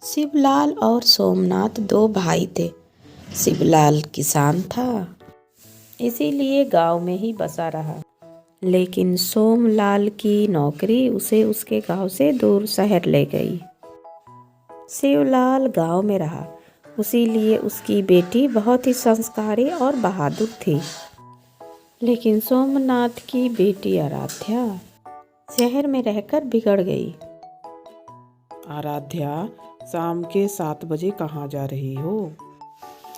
शिवलाल और सोमनाथ दो भाई थे। शिवलाल किसान था, इसीलिए गांव में ही बसा रहा। लेकिन सोमलाल की नौकरी उसे उसके गांव से दूर शहर ले गई। शिवलाल गांव में रहा, इसीलिए उसकी बेटी बहुत ही संस्कारी और बहादुर थी। लेकिन सोमनाथ की बेटी आराध्या शहर में रहकर बिगड़ गई। आराध्या, शाम के 7 बजे कहाँ जा रही हो?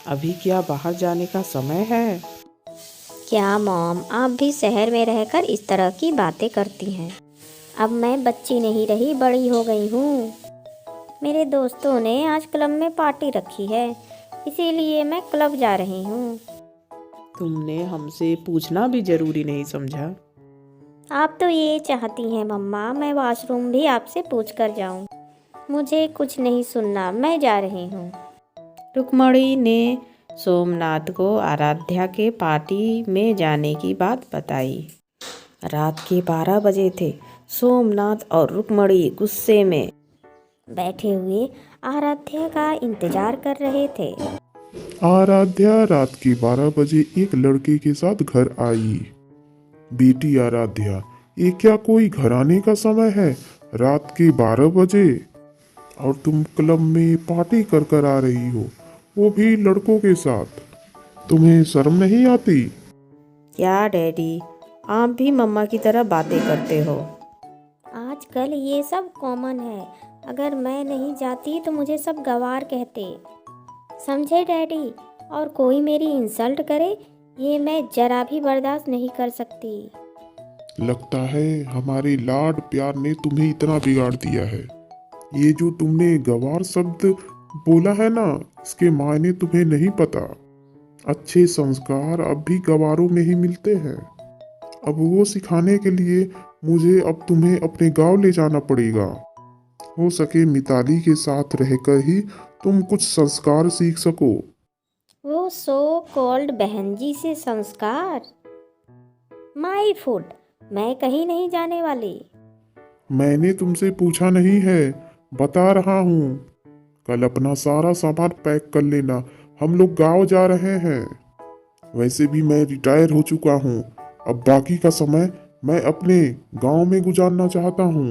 अभी क्या बाहर जाने का समय है? क्या मॉम, आप भी शहर में रहकर इस तरह की बातें करती हैं? अब मैं बच्ची नहीं रही, बड़ी हो गई हूँ। मेरे दोस्तों ने आज क्लब में पार्टी रखी है, इसीलिए मैं क्लब जा रही हूँ। तुमने हमसे पूछना भी जरूरी नहीं समझा? आप तो ये चाहती हैं मम्मा मैं वॉशरूम भी आपसे पूछ कर जाऊँ। मुझे कुछ नहीं सुनना, मैं जा रही हूँ। रुक्मणी ने सोमनाथ को आराध्या के पार्टी में जाने की बात बताई। रात के 12 बजे थे। सोमनाथ और रुक्मणी गुस्से में बैठे हुए आराध्या का इंतजार कर रहे थे। आराध्या रात के 12 बजे एक लड़के के साथ घर आई। बेटी आराध्या, ये क्या कोई घर आने का समय है? रात के 12 बजे और तुम क्लब में पार्टी कर कर आ रही हो, वो भी लड़कों के साथ। तुम्हें शर्म नहीं आती? क्या डैडी, आप भी मम्मा की तरह बातें करते हो? आजकल ये सब कॉमन है। अगर मैं नहीं जाती तो मुझे सब गंवार कहते, समझे डैडी? और कोई मेरी इंसल्ट करे, ये मैं जरा भी बर्दाश्त नहीं कर सकती। लगता है हमारे लाड प्यार ने तुम्हें इतना बिगाड़ दिया है। ये जो तुमने गवार शब्द बोला है ना, इसके मायने तुम्हें नहीं पता। अच्छे संस्कार अब भी गवारों में ही मिलते हैं। अब वो सिखाने के लिए मुझे अब तुम्हें अपने गांव ले जाना पड़ेगा। हो सके मिताली के साथ रहकर ही तुम कुछ संस्कार सीख सको। वो सो कॉल्ड बहन जी से संस्कार? माई फूड, मैं कहीं नहीं जाने वाली। मैंने तुमसे पूछा नहीं है, बता रहा हूँ। कल अपना सारा सामान पैक कर लेना, हम लोग गांव जा रहे हैं। वैसे भी मैं रिटायर हो चुका हूँ, अब बाकी का समय मैं अपने गांव में गुजारना चाहता हूँ।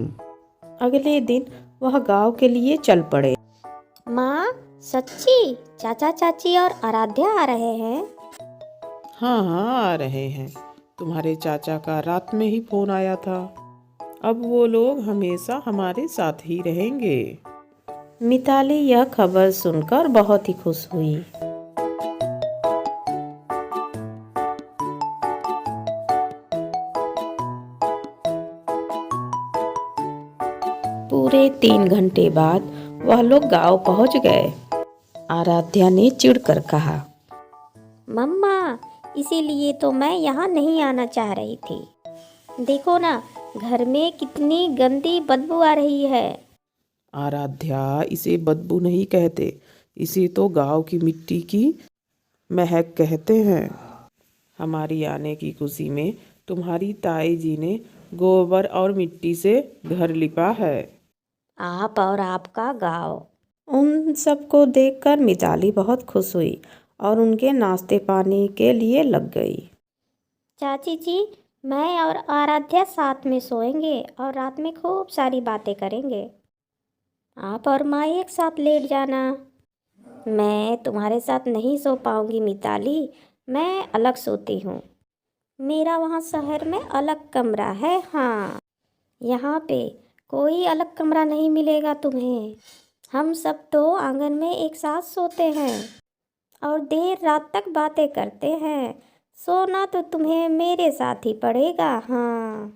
अगले दिन वह गांव के लिए चल पड़े। माँ, सच्ची? चाचा चाची और आराध्या आ रहे हैं? हाँ हाँ, आ रहे हैं। तुम्हारे चाचा का रात में ही फोन आया था। अब वो लोग हमेशा हमारे साथ ही रहेंगे। मिताली यह खबर सुनकर बहुत ही खुश हुई। पूरे 3 घंटे बाद वह लोग गांव पहुंच गए। आराध्या ने चिढ़कर कहा, मम्मा, इसीलिए तो मैं यहाँ नहीं आना चाह रही थी। देखो ना, घर में कितनी गंदी बदबू आ रही है। आराध्या, इसे बदबू नहीं कहते, इसे तो गांव की मिट्टी की महक कहते हैं। हमारी आने की खुशी में तुम्हारी ताई जी ने गोबर और मिट्टी से घर लिपा है। आप और आपका गाँव। उन सबको देखकर मिताली बहुत खुश हुई और उनके नाश्ते पानी के लिए लग गई। चाची जी, मैं और आराध्या साथ में सोएंगे और रात में खूब सारी बातें करेंगे। आप और माँ एक साथ लेट जाना। मैं तुम्हारे साथ नहीं सो पाऊंगी मिताली, मैं अलग सोती हूँ। मेरा वहाँ शहर में अलग कमरा है। हाँ, यहाँ पे कोई अलग कमरा नहीं मिलेगा तुम्हें। हम सब तो आंगन में एक साथ सोते हैं और देर रात तक बातें करते हैं। सोना तो तुम्हें मेरे साथ ही पड़ेगा। हाँ।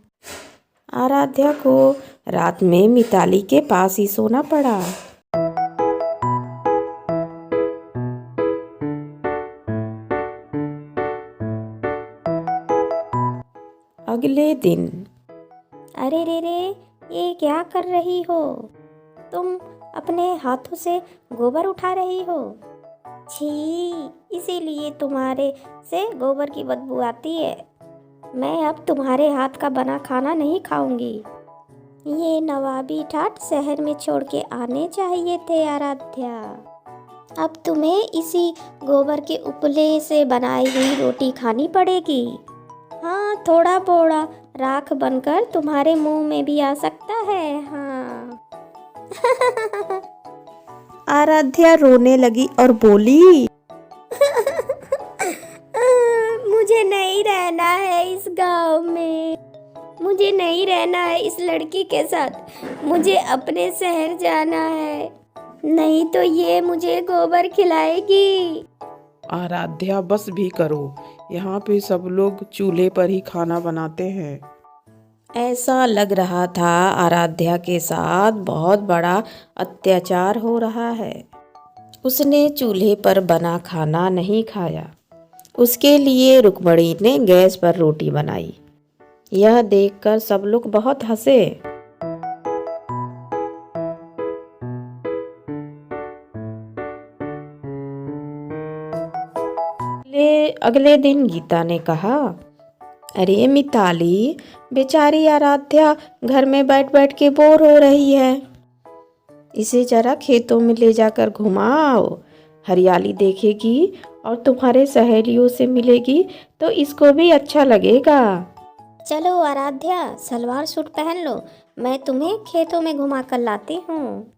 आराध्या को रात में मिताली के पास ही सोना पड़ा। अगले दिन, अरे रे रे, ये क्या कर रही हो? तुम अपने हाथों से गोबर उठा रही हो? छी, इसीलिए तुम्हारे से गोबर की बदबू आती है। मैं अब तुम्हारे हाथ का बना खाना नहीं खाऊंगी। ये नवाबी ठाट शहर में छोड़ के आने चाहिए थे आराध्या। अब तुम्हें इसी गोबर के उपले से बनाई हुई रोटी खानी पड़ेगी। हाँ, थोड़ा बोड़ा राख बनकर तुम्हारे मुंह में भी आ सकता है। हाँ। आराध्या रोने लगी और बोली, मुझे नहीं रहना है इस गांव में, मुझे नहीं रहना है इस लड़की के साथ, मुझे अपने शहर जाना है, नहीं तो ये मुझे गोबर खिलाएगी। आराध्या बस भी करो, यहाँ पे सब लोग चूल्हे पर ही खाना बनाते हैं। ऐसा लग रहा था आराध्या के साथ बहुत बड़ा अत्याचार हो रहा है। उसने चूल्हे पर बना खाना नहीं खाया। उसके लिए रुक्मणी ने गैस पर रोटी बनाई। यह देखकर सब लोग बहुत हंसे। अगले दिन गीता ने कहा, अरे मिताली, बेचारी आराध्या घर में बैठ बैठ के बोर हो रही है, इसे जरा खेतों में ले जाकर घुमाओ, हरियाली देखेगी और तुम्हारे सहेलियों से मिलेगी तो इसको भी अच्छा लगेगा। चलो आराध्या, सलवार सूट पहन लो, मैं तुम्हें खेतों में घुमा कर लाती हूँ।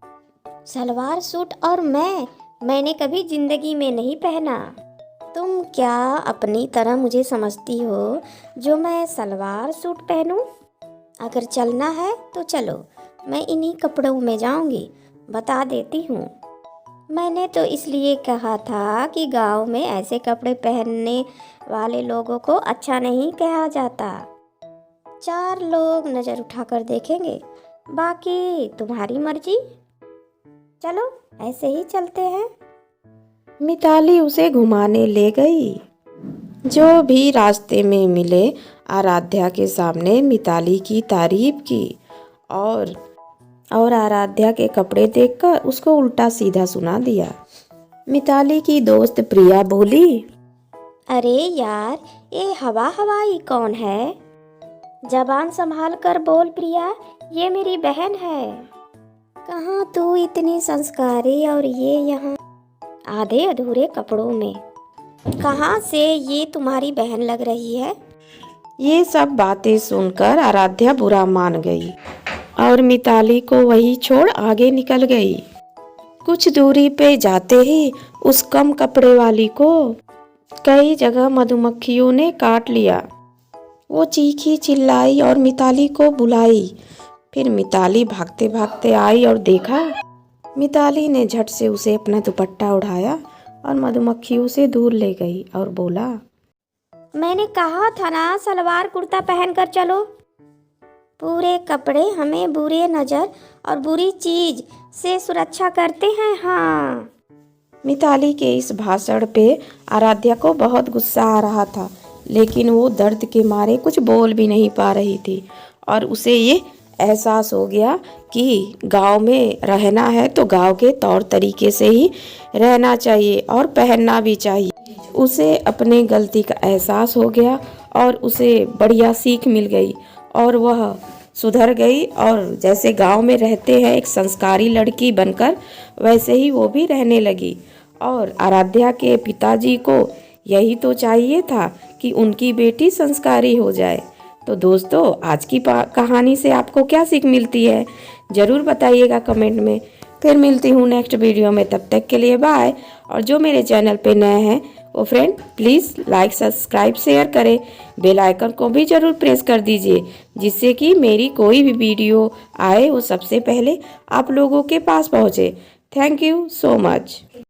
सलवार सूट और मैंने कभी जिंदगी में नहीं पहना। तुम क्या अपनी तरह मुझे समझती हो जो मैं सलवार सूट पहनूं? अगर चलना है तो चलो, मैं इन्हीं कपड़ों में जाऊंगी, बता देती हूँ। मैंने तो इसलिए कहा था कि गांव में ऐसे कपड़े पहनने वाले लोगों को अच्छा नहीं कहा जाता। 4 लोग नज़र उठाकर देखेंगे, बाकी तुम्हारी मर्जी। चलो ऐसे ही चलते हैं। मिताली उसे घुमाने ले गई। जो भी रास्ते में मिले आराध्या के सामने मिताली की तारीफ की और आराध्या के कपड़े देखकर उसको उल्टा सीधा सुना दिया। मिताली की दोस्त प्रिया बोली, अरे यार, ये हवाई कौन है? जबान संभाल कर बोल प्रिया, ये मेरी बहन है। कहाँ तू इतनी संस्कारी और ये यहाँ आधे अधूरे कपड़ों में, कहाँ से ये तुम्हारी बहन लग रही है? ये सब बातें सुनकर आराध्या बुरा मान गई और मिताली को वही छोड़ आगे निकल गई। कुछ दूरी पे जाते ही उस कम कपड़े वाली को कई जगह मधुमक्खियों ने काट लिया। वो चीखी चिल्लाई और मिताली को बुलाई। फिर मिताली भागते भागते आई और देखा। मिताली ने झट से उसे अपना दुपट्टा उठाया और मधुमक्खियों से दूर ले गई और बोला, मैंने कहा था ना, सलवार कुर्ता पहन कर चलो। पूरे कपड़े हमें बुरे नज़र और बुरी चीज से सुरक्षा करते हैं। हाँ। मिताली के इस भाषण पे आराध्या को बहुत गुस्सा आ रहा था, लेकिन वो दर्द के मारे कुछ बोल भी नहीं पा रही थी और उसे ये एहसास हो गया कि गांव में रहना है तो गांव के तौर तरीके से ही रहना चाहिए और पहनना भी चाहिए। उसे अपने गलती का एहसास हो गया और उसे बढ़िया सीख मिल गई और वह सुधर गई और जैसे गांव में रहते हैं एक संस्कारी लड़की बनकर, वैसे ही वो भी रहने लगी। और आराध्या के पिताजी को यही तो चाहिए था कि उनकी बेटी संस्कारी हो जाए। तो दोस्तों, आज की कहानी से आपको क्या सीख मिलती है ज़रूर बताइएगा कमेंट में। फिर मिलती हूँ नेक्स्ट वीडियो में, तब तक के लिए बाय। और जो मेरे चैनल पे नए हैं वो friend please like subscribe share करें, बेल आइकन को भी ज़रूर प्रेस कर दीजिए, जिससे कि मेरी कोई भी वीडियो आए वो सबसे पहले आप लोगों के पास पहुँचे। Thank you so much.